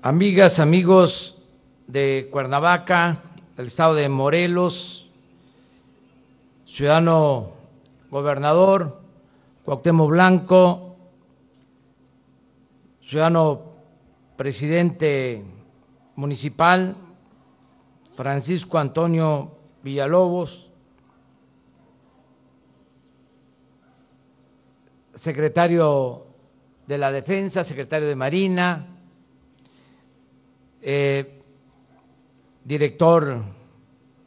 Amigas, amigos de Cuernavaca, del estado de Morelos, ciudadano gobernador Cuauhtémoc Blanco, ciudadano presidente municipal Francisco Antonio Villalobos, secretario de la Defensa, secretario de Marina, director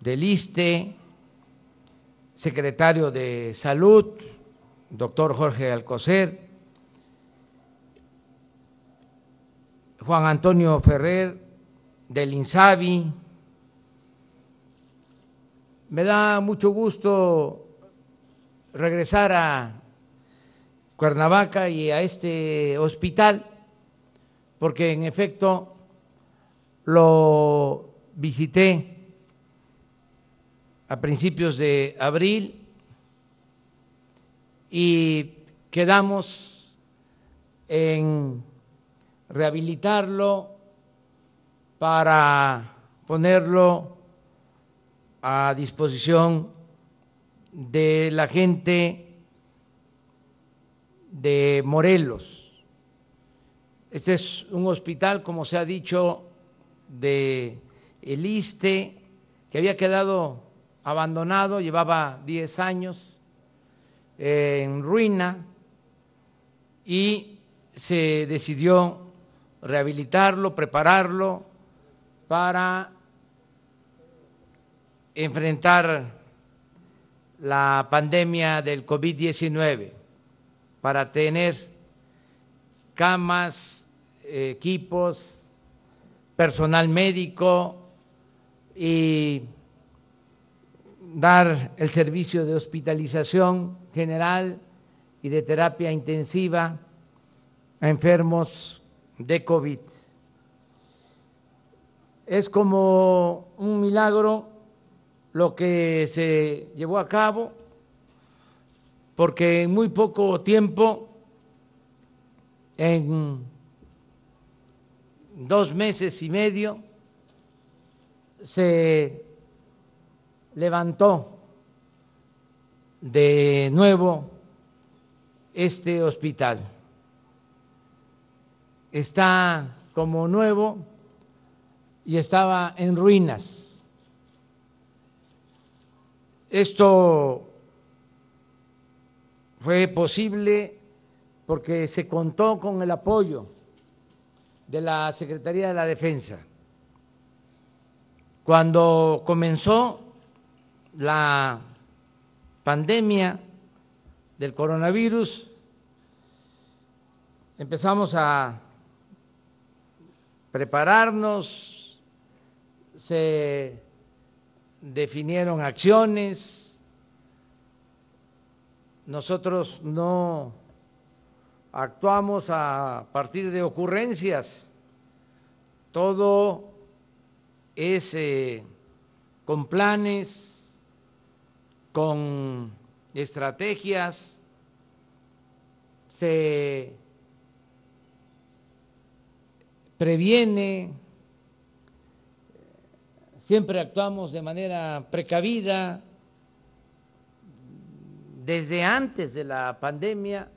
del ISSSTE, secretario de Salud, doctor Jorge Alcocer, Juan Antonio Ferrer del INSABI. Me da mucho gusto regresar a Cuernavaca y a este hospital, porque en efecto lo visité a principios de abril y quedamos en rehabilitarlo para ponerlo a disposición de la gente de Morelos. Este es un hospital, como se ha dicho, de el ISSSTE, que había quedado abandonado, llevaba 10 años en ruina, y se decidió rehabilitarlo, prepararlo para enfrentar la pandemia del COVID-19, para tener camas, equipos, personal médico y dar el servicio de hospitalización general y de terapia intensiva a enfermos de COVID. Es como un milagro lo que se llevó a cabo, porque en muy poco tiempo, en 2 meses y medio, se levantó de nuevo este hospital. Está como nuevo y estaba en ruinas. Esto fue posible porque se contó con el apoyo de la Secretaría de la Defensa. Cuando comenzó la pandemia del coronavirus, empezamos a prepararnos, se definieron acciones. Nosotros no actuamos a partir de ocurrencias, todo es con planes, con estrategias, se previene, siempre actuamos de manera precavida. Desde antes de la pandemia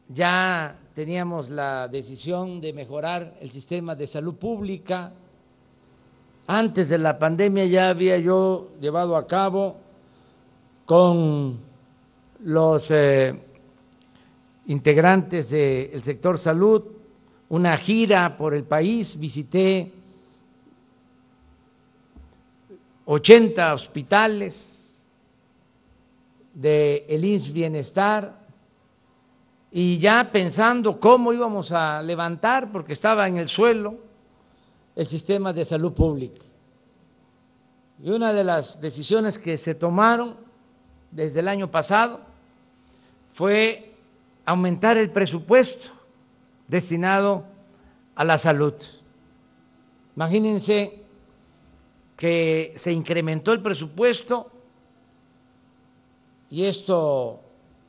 ya teníamos la decisión de mejorar el sistema de salud pública. Antes de la pandemia ya había yo llevado a cabo con los integrantes del sector salud una gira por el país. Visité 80 hospitales del IMSS Bienestar, y ya pensando cómo íbamos a levantar, porque estaba en el suelo, el sistema de salud pública. Y una de las decisiones que se tomaron desde el año pasado fue aumentar el presupuesto destinado a la salud. Imagínense que se incrementó el presupuesto, y esto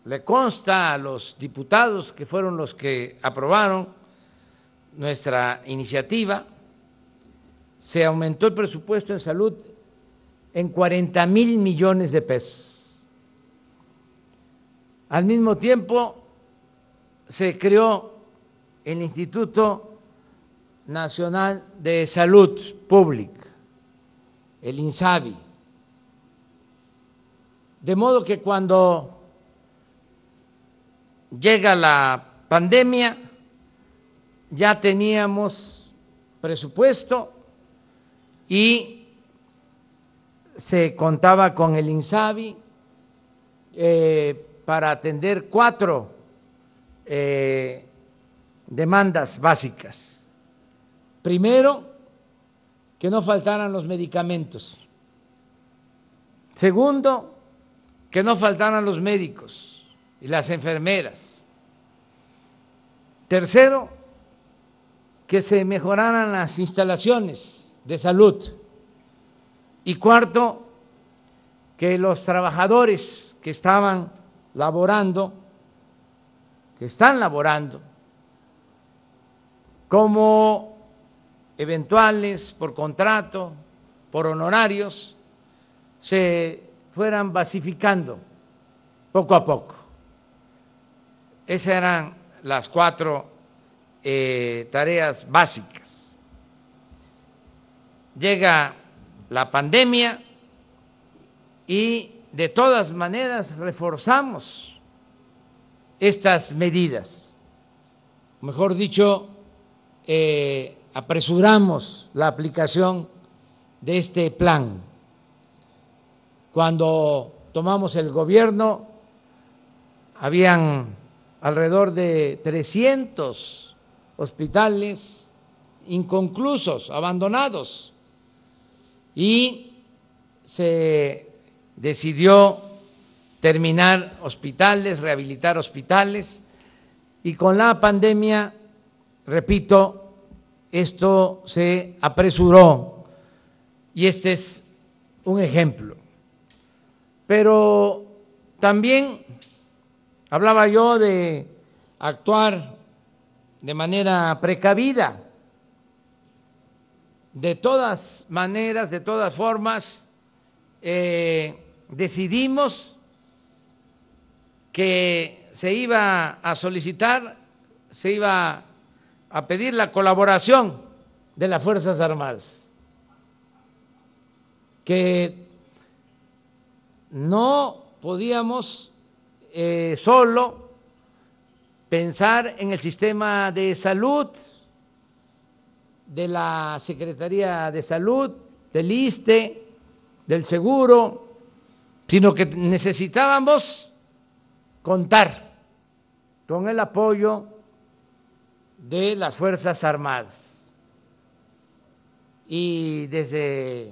le consta a los diputados, que fueron los que aprobaron nuestra iniciativa, se aumentó el presupuesto en salud en 40,000 millones de pesos. Al mismo tiempo, se creó el Instituto Nacional de Salud Pública, el INSABI, de modo que cuando llega la pandemia ya teníamos presupuesto y se contaba con el INSABI para atender 4 demandas básicas. Primero, que no faltaran los medicamentos. Segundo, que no faltaran los médicos y las enfermeras. Tercero, que se mejoraran las instalaciones de salud. Y cuarto, que los trabajadores que estaban laborando, que están laborando, como eventuales, por contrato, por honorarios, se fueran basificando poco a poco. Esas eran las 4 tareas básicas. Llega la pandemia y de todas maneras reforzamos estas medidas. Mejor dicho, apresuramos la aplicación de este plan. Cuando tomamos el gobierno, habían alrededor de 300 hospitales inconclusos, abandonados, y se decidió terminar hospitales, rehabilitar hospitales, y con la pandemia, repito, esto se apresuró y este es un ejemplo. Pero también hablaba yo de actuar de manera precavida. De todas maneras, de todas formas, decidimos que se iba a solicitar, se iba a pedir la colaboración de las Fuerzas Armadas, que no podíamos solo pensar en el sistema de salud de la Secretaría de Salud, del ISSSTE, del Seguro, sino que necesitábamos contar con el apoyo de las Fuerzas Armadas. Y desde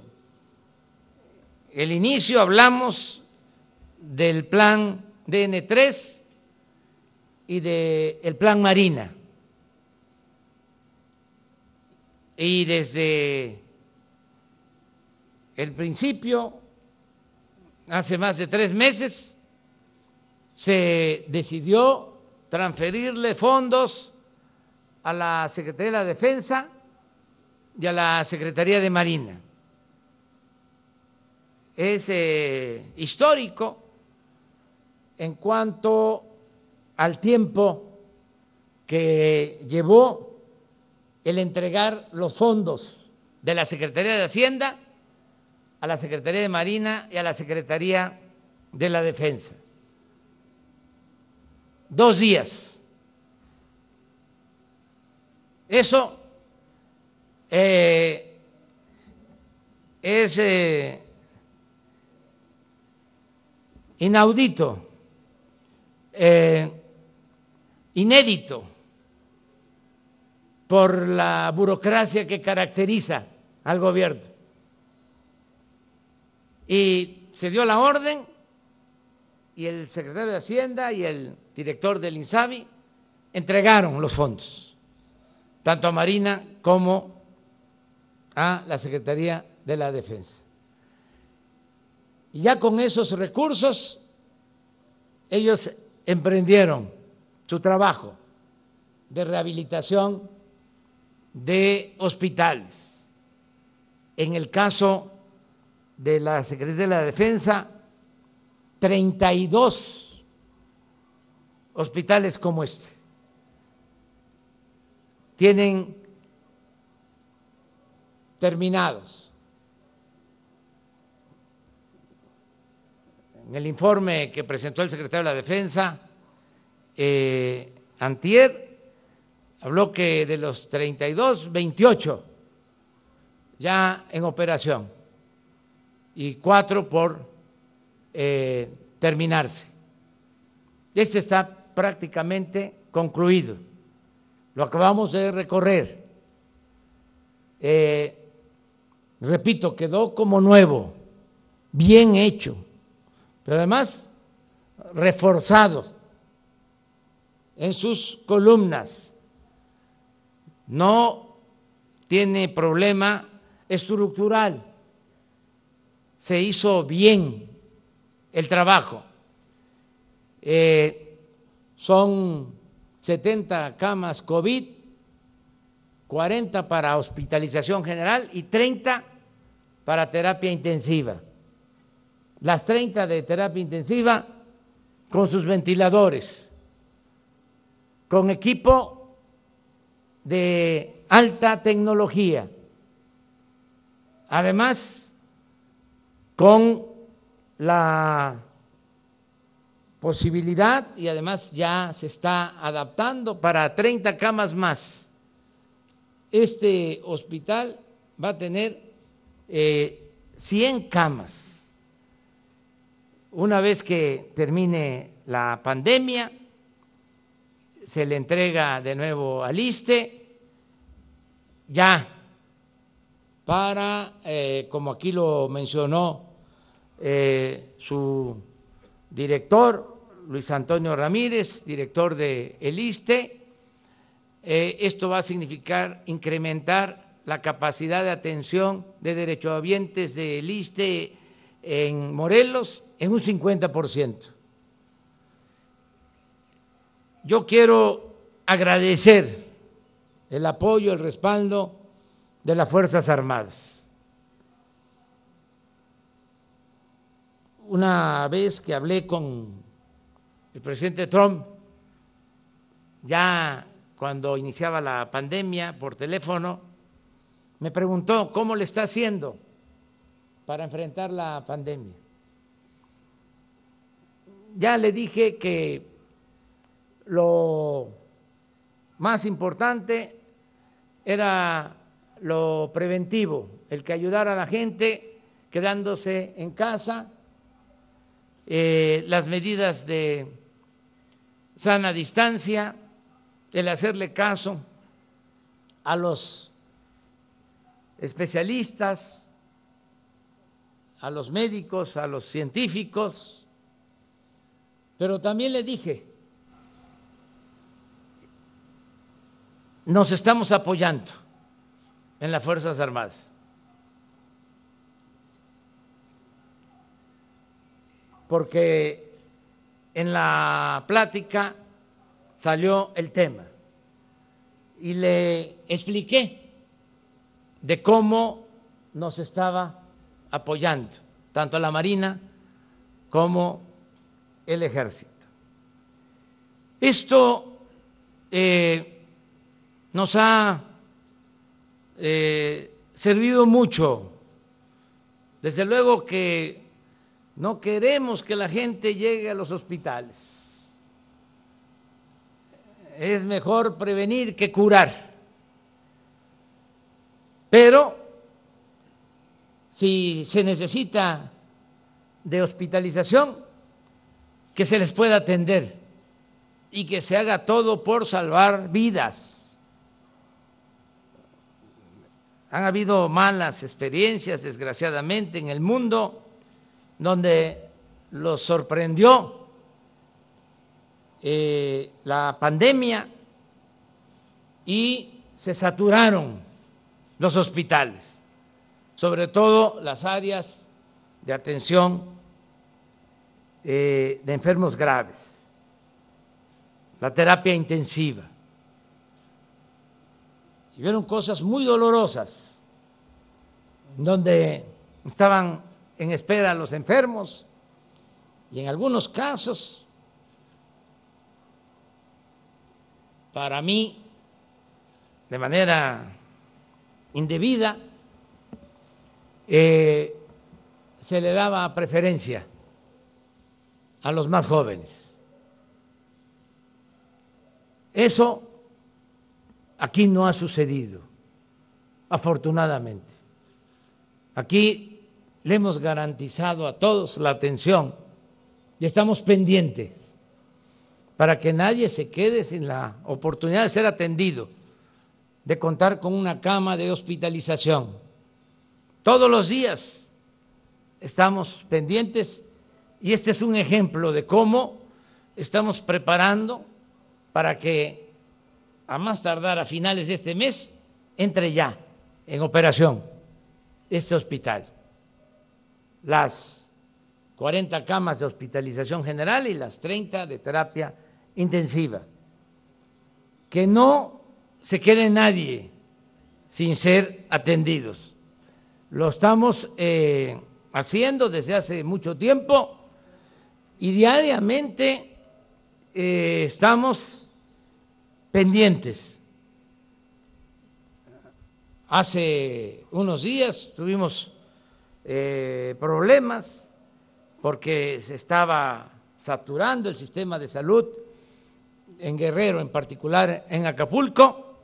el inicio hablamos del plan DN3 y del plan Marina. Y desde el principio, hace más de 3 meses, se decidió transferirle fondos a la Secretaría de la Defensa y a la Secretaría de Marina. Es histórico en cuanto al tiempo que llevó el entregar los fondos de la Secretaría de Hacienda a la Secretaría de Marina y a la Secretaría de la Defensa. 2 días. Eso es inaudito, inédito por la burocracia que caracteriza al gobierno. Y se dio la orden y el secretario de Hacienda y el director del INSABI entregaron los fondos, tanto a Marina como a la Secretaría de la Defensa. Y ya con esos recursos, ellos emprendieron su trabajo de rehabilitación de hospitales. En el caso de la Secretaría de la Defensa, 32 hospitales como este tienen terminados. En el informe que presentó el secretario de la Defensa antier, habló que de los 32, 28 ya en operación y 4 por terminarse. Este está prácticamente concluido. Lo acabamos de recorrer. Repito, quedó como nuevo, bien hecho, pero además reforzado en sus columnas. No tiene problema estructural. Se hizo bien el trabajo. Son 70 camas COVID, 40 para hospitalización general y 30 para terapia intensiva. Las 30 de terapia intensiva con sus ventiladores, con equipo de alta tecnología, además con la posibilidad, y además ya se está adaptando para 30 camas más. Este hospital va a tener 100 camas. Una vez que termine la pandemia, se le entrega de nuevo al ISSSTE, ya para, como aquí lo mencionó su director, Luis Antonio Ramírez, director del ISSSTE, esto va a significar incrementar la capacidad de atención de derechohabientes del ISSSTE en Morelos en un 50%. Yo quiero agradecer el apoyo, el respaldo de las Fuerzas Armadas. Una vez que hablé con el presidente Trump, ya cuando iniciaba la pandemia por teléfono, me preguntó cómo le está haciendo para enfrentar la pandemia. Ya le dije que lo más importante era lo preventivo, el que ayudara a la gente quedándose en casa, las medidas de sana distancia, el hacerle caso a los especialistas, a los médicos, a los científicos, pero también le dije, nos estamos apoyando en las Fuerzas Armadas. Porque en la plática salió el tema y le expliqué de cómo nos estaba apoyando tanto la Marina como el Ejército. Esto nos ha servido mucho. Desde luego que no queremos que la gente llegue a los hospitales. Es mejor prevenir que curar. Pero si se necesita de hospitalización, que se les pueda atender y que se haga todo por salvar vidas. Han habido malas experiencias, desgraciadamente, en el mundo, donde los sorprendió la pandemia y se saturaron los hospitales, sobre todo las áreas de atención de enfermos graves, la terapia intensiva. y vieron cosas muy dolorosas, donde estaban en espera los enfermos y en algunos casos, para mí, de manera indebida, se le daba preferencia a los más jóvenes. Eso aquí no ha sucedido, afortunadamente. Aquí le hemos garantizado a todos la atención y estamos pendientes para que nadie se quede sin la oportunidad de ser atendido, de contar con una cama de hospitalización. Todos los días estamos pendientes y este es un ejemplo de cómo estamos preparando para que a más tardar a finales de este mes entre ya en operación este hospital. Las 40 camas de hospitalización general y las 30 de terapia intensiva. Que no se quede nadie sin ser atendidos. Lo estamos haciendo desde hace mucho tiempo y diariamente estamos pendientes. Hace unos días tuvimos problemas porque se estaba saturando el sistema de salud en Guerrero, en particular en Acapulco,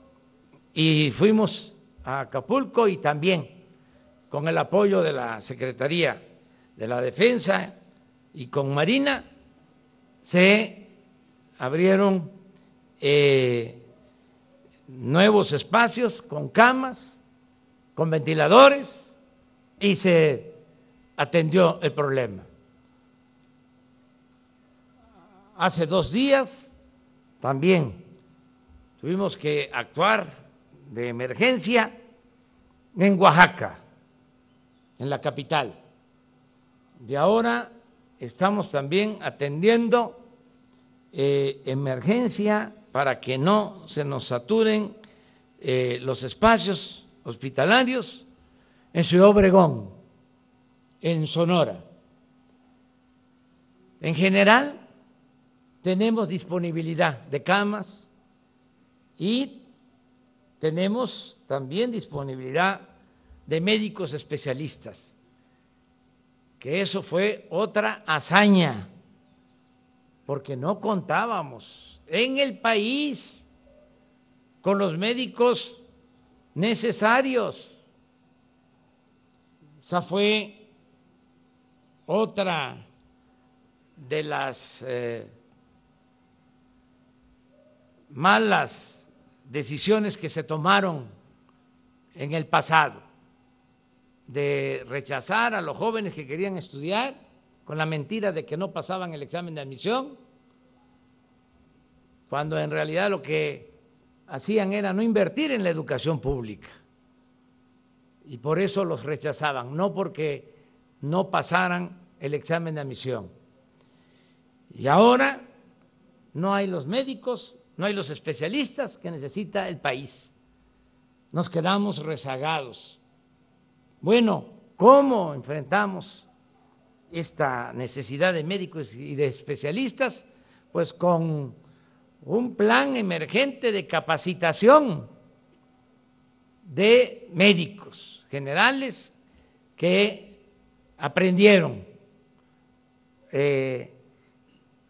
y fuimos a Acapulco y también con el apoyo de la Secretaría de la Defensa y con Marina se abrieron nuevos espacios con camas, con ventiladores y se atendió el problema. Hace 2 días también tuvimos que actuar de emergencia en Oaxaca, en la capital. Y ahora estamos también atendiendo emergencia para que no se nos saturen los espacios hospitalarios en Ciudad Obregón, en Sonora. En general, tenemos disponibilidad de camas y tenemos también disponibilidad de médicos especialistas, que eso fue otra hazaña, porque no contábamos en el país con los médicos necesarios. Esa fue otra de las malas decisiones que se tomaron en el pasado, de rechazar a los jóvenes que querían estudiar con la mentira de que no pasaban el examen de admisión, cuando en realidad lo que hacían era no invertir en la educación pública. Y por eso los rechazaban, no porque no pasaran el examen de admisión. Y ahora no hay los médicos, no hay los especialistas que necesita el país. Nos quedamos rezagados. Bueno, ¿cómo enfrentamos esta necesidad de médicos y de especialistas? Pues con un plan emergente de capacitación de médicos generales que aprendieron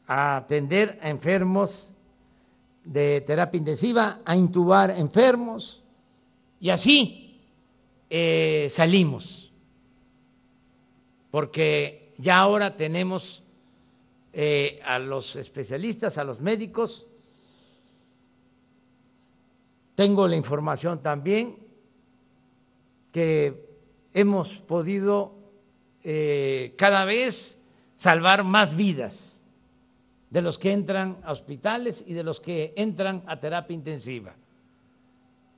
a atender a enfermos de terapia intensiva, a intubar enfermos, y así salimos, porque ya ahora tenemos a los especialistas, a los médicos. Tengo la información también que hemos podido cada vez salvar más vidas de los que entran a hospitales y de los que entran a terapia intensiva.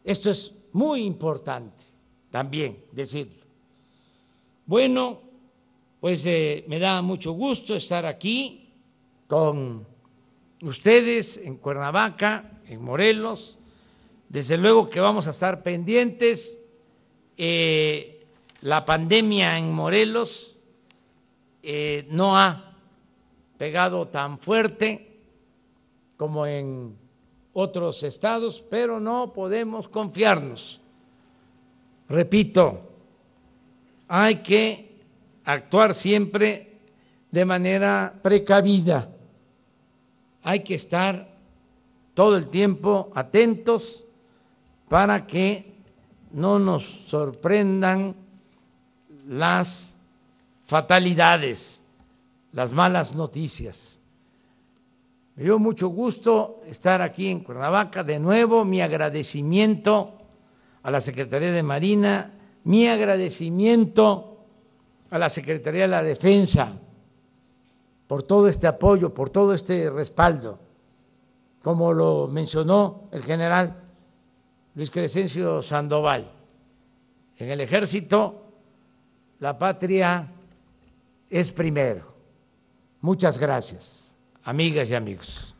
Esto es muy importante también decirlo. Bueno, pues me da mucho gusto estar aquí con ustedes en Cuernavaca, en Morelos. Desde luego que vamos a estar pendientes. La pandemia en Morelos no ha pegado tan fuerte como en otros estados, pero no podemos confiarnos. Repito, hay que actuar siempre de manera precavida. Hay que estar todo el tiempo atentos para que no nos sorprendan las fatalidades, las malas noticias. Me dio mucho gusto estar aquí en Cuernavaca. De nuevo, mi agradecimiento a la Secretaría de Marina, mi agradecimiento a la Secretaría de la Defensa por todo este apoyo, por todo este respaldo. Como lo mencionó el general Luis Crescencio Sandoval, en el Ejército la patria es primero. Muchas gracias, amigas y amigos.